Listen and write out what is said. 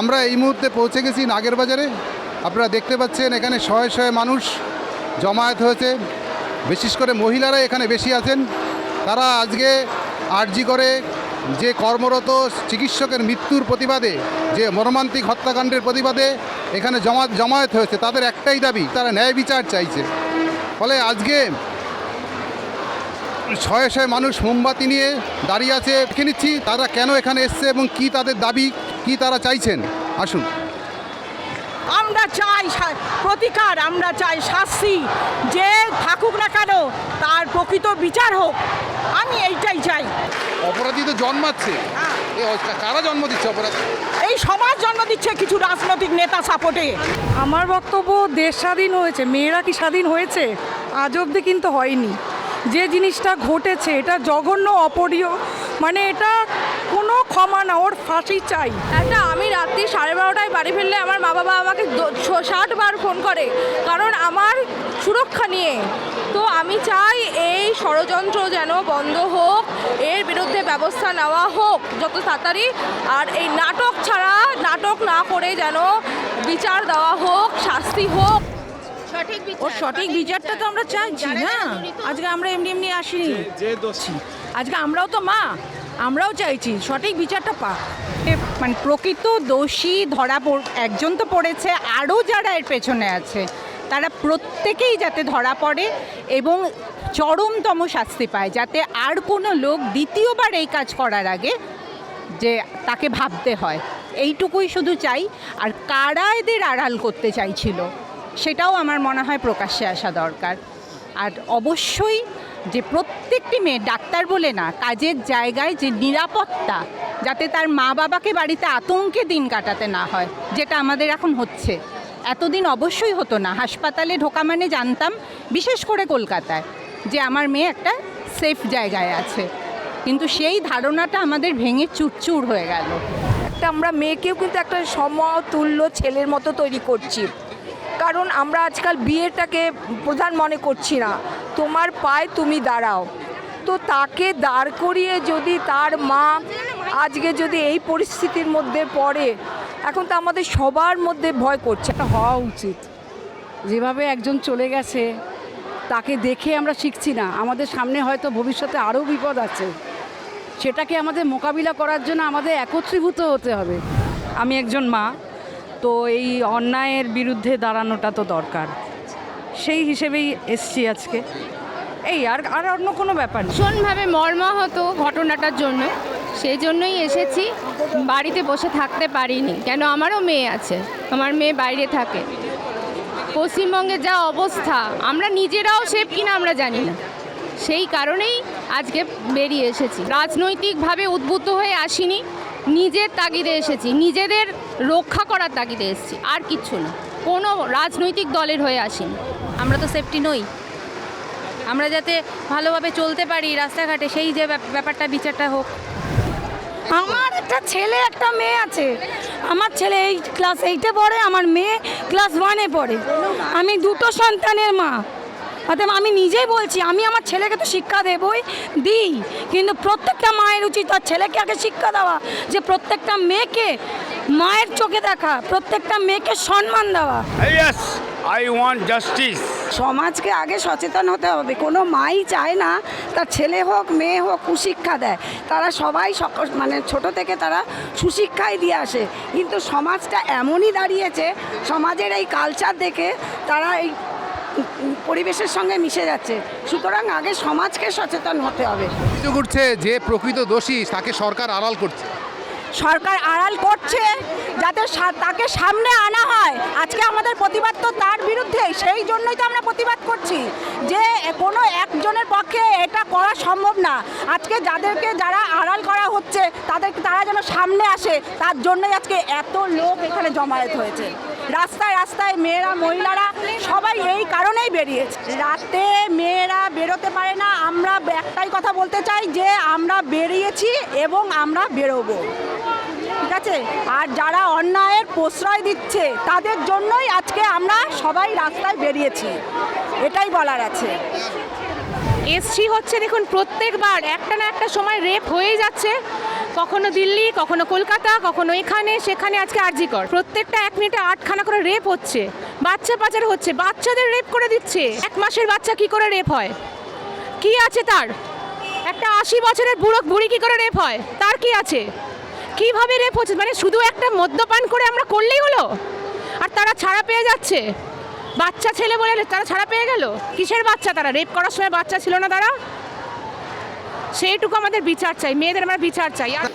আমরা এই মুহূর্তে পৌঁছে গেছি নাগেরবাজারে। আপনারা দেখতে পাচ্ছেন এখানে শয়ে শয়ে মানুষ জমায়েত হয়েছে, বিশেষ করে মহিলারা এখানে বেশি আছেন। তারা আজকে আরজি করে যে কর্মরত চিকিৎসকের মৃত্যুর প্রতিবাদে, যে মর্মান্তিক হত্যাকাণ্ডের প্রতিবাদে এখানে জমায়েত হয়েছে। তাদের একটাই দাবি, তারা ন্যায় বিচার চাইছে। ফলে আজকে শয়ে শয়ে মানুষ মোমবাতি নিয়ে দাঁড়িয়ে আছে। দেখে নিচ্ছি তারা কেন এখানে এসছে এবং কি তাদের দাবি, কি তারা চাইছেন। আসুন। আমরা চাই প্রতিকার, আমরা চাই শাস্তি, যে থাকুক না কেন তার প্রকৃত বিচার হোক। আমি এইটাই চাই। অপরাধী তো জন্মাচ্ছে, কারা জন্ম দিচ্ছে অপরাধী? এই সমাজ জন্ম দিচ্ছে কিছু রাজনৈতিক নেতা সাপোর্টে। আমার বক্তব্য, দেশ স্বাধীন হয়েছে, মেয়েরা কি স্বাধীন হয়েছে? আজ অবধি কিন্তু হয়নি। যে জিনিসটা ঘটেছে এটা জঘন্য, অপরীয়, মানে এটা কোনো ক্ষমা না, ওর ফাঁসি চাই। একটা আমি রাত্রি 12:30টায় বাড়ি ফিরলে আমার মা বাবা আমাকে 60 বার ফোন করে, কারণ আমার সুরক্ষা নিয়ে। তো আমি চাই এই ষড়যন্ত্র যেন বন্ধ হোক, এর বিরুদ্ধে ব্যবস্থা নেওয়া হোক যত তাড়াতাড়ি। আর এই নাটক ছাড়া, নাটক না করে যেন বিচার দেওয়া হোক, শাস্তি হোক। ওর সঠিক বিচারটা তো আমরা চাইছি না। আজকে আমরা এমনি এমনি আসিনি, আজকে আমরাও তো মা, আমরাও চাইছি সঠিক বিচারটা পাক। মানে প্রকৃত দোষী একজন তো পড়েছে, আরও যারা এর পেছনে আছে তারা প্রত্যেকেই যাতে ধরা পড়ে এবং চরমতম শাস্তি পায়, যাতে আর কোনো লোক দ্বিতীয়বার এই কাজ করার আগে যে তাকে ভাবতে হয়। এইটুকুই শুধু চাই। আর কারা এদের আড়াল করতে চাইছিল সেটাও আমার মনে হয় প্রকাশ্যে আসা দরকার। আর অবশ্যই যে প্রত্যেকটি মেয়ে, ডাক্তার বলে না, কাজের জায়গায় যে নিরাপত্তা, যাতে তার মা বাবাকে বাড়িতে আতঙ্কে দিন কাটাতে না হয়, যেটা আমাদের এখন হচ্ছে। এতদিন অবশ্যই হতো না। হাসপাতালে ঢোকা মানে জানতাম, বিশেষ করে কলকাতায়, যে আমার মেয়ে একটা সেফ জায়গায় আছে, কিন্তু সেই ধারণাটা আমাদের ভেঙে চুরচুর হয়ে গেল। একটা আমরা মেয়েকেও কিন্তু একটা সমতুল্য ছেলের মতো তৈরি করছি, কারণ আমরা আজকাল বিয়েটাকে প্রধান মনে করছি না। তোমার পায়ে তুমি দাঁড়াও, তো তাকে দাঁড় করিয়ে যদি তার মা আজকে যদি এই পরিস্থিতির মধ্যে পড়ে, এখন তো আমাদের সবার মধ্যে ভয় করছে। হওয়া উচিত। যেভাবে একজন চলে গেছে তাকে দেখে আমরা শিখছি না, আমাদের সামনে হয়তো ভবিষ্যতে আরও বিপদ আছে। সেটাকে আমাদের মোকাবিলা করার জন্য আমাদের একত্রীভূত হতে হবে। আমি একজন মা, তো এই অন্যায়ের বিরুদ্ধে দাঁড়ানোটা তো দরকার, সেই হিসেবেই এসছি আজকে। এই আর অন্য কোনো ব্যাপার না। ভীষণভাবে মর্মাহত ঘটনাটার জন্য, সেই জন্যই এসেছি। বাড়িতে বসে থাকতে পারিনি, কেন আমারও মেয়ে আছে, আমার মেয়ে বাইরে থাকে। পশ্চিমবঙ্গে যা অবস্থা, আমরা নিজেরাও সেফ কিনা আমরা জানি না, সেই কারণেই আজকে বেরিয়ে এসেছি। রাজনৈতিকভাবে উদ্বুদ্ধ হয়ে আসিনি, নিজের তাগিদে এসেছি, নিজেদের রক্ষা করার তাগিদে এসেছি, আর কিচ্ছু না। কোনো রাজনৈতিক দলের হয়ে আসিনি। আমরা তো সেফটি নই, আমরা যাতে ভালোভাবে চলতে পারি রাস্তাঘাটে, সেই যে ব্যাপারটা, বিচারটা হোক। আমার একটা ছেলে একটা মেয়ে আছে। আমার ছেলে এই ক্লাস 8-এ পড়ে, আমার মেয়ে ক্লাস 1-এ পড়ে। আমি দুটো সন্তানের মা। অতএব আমি নিজেই বলছি, আমি আমার ছেলেকে তো শিক্ষা দেবই, দিই, কিন্তু প্রত্যেকটা মায়ের উচিত তার ছেলেকে আগে শিক্ষা দেওয়া, যে প্রত্যেকটা মেয়েকে মায়ের চোখে দেখা, প্রত্যেকটা মেয়েকে সম্মান দেওয়া। Yes, I want justice. সমাজকে আগে সচেতন হতে হবে। কোনো মাই চায় না তার ছেলে হোক মেয়ে হোক কুশিক্ষা দেয়। তারা সবাই মানে ছোট থেকে তারা সুশিক্ষাই দিয়ে আসে, কিন্তু সমাজটা এমনই দাঁড়িয়েছে, সমাজের এই কালচার দেখে তারা এই পরিবেশের সঙ্গে মিশে যাচ্ছে। সুতরাং আগে সমাজকে সচেতন হতে হবে। অভিযোগ উঠছে যে প্রকৃত দোষী তাকে সরকার আড়াল করছে। সরকার আড়াল করছে যাতে তাকে সামনে আনা হয়। আজকে আমাদের প্রতিবাদ তো তার বিরুদ্ধে, সেই জন্যই তো আমরা প্রতিবাদ করছি যে কোনো একজনের পক্ষে এটা করা সম্ভব না। আজকে যারা আড়াল করা হচ্ছে তারা যেন সামনে আসে, তার জন্যই আজকে এত লোক এখানে জমায়েত হয়েছে। রাস্তায় রাস্তায় মেয়েরা, মহিলারা সবাই এই কারণেই বেরিয়েছে। রাতে মেয়েরা বেরোতে পারে না। আমরা একটাই কথা বলতে চাই যে আমরা বেরিয়েছি এবং আমরা বেরোবো, ঠিক আছে? আর যারা অন্যায়ের প্রশ্রয় দিচ্ছে তাদের জন্যই আজকে আমরা সবাই রাস্তায় বেরিয়েছি, এটাই বলার আছে। এসছি হচ্ছে, দেখুন প্রত্যেকবার একটা না একটা সময় রেপ হয়ে যাচ্ছে, কখনো দিল্লি, কখনো কলকাতা, কখনো এখানে সেখানে, আজকে আরজি কর। প্রত্যেকটা 1 মিনিটে 8খানা করে রেপ হচ্ছে, বাচ্চা পাচার হচ্ছে, বাচ্চাদের রেপ করে দিচ্ছে। 1 মাসের বাচ্চা কি করে রেপ হয়? কি আছে তার? একটা 80 বছরের বুড়ি কি করে রেপ হয়? তার কি আছে? কিভাবে রেপ হচ্ছে? মানে শুধু একটা মদ্যপান করে আমরা করলেই হলো, আর তারা ছাড়া পেয়ে যাচ্ছে। বাচ্চা ছেলে বলে তারা ছাড়া পেয়ে গেল? কিসের বাচ্চা? তারা রেপ করার সময় বাচ্চা ছিল না তারা? সেইটুকু আমাদের বিচার চাই, মেয়েদের আমরা বিচার চাই। আর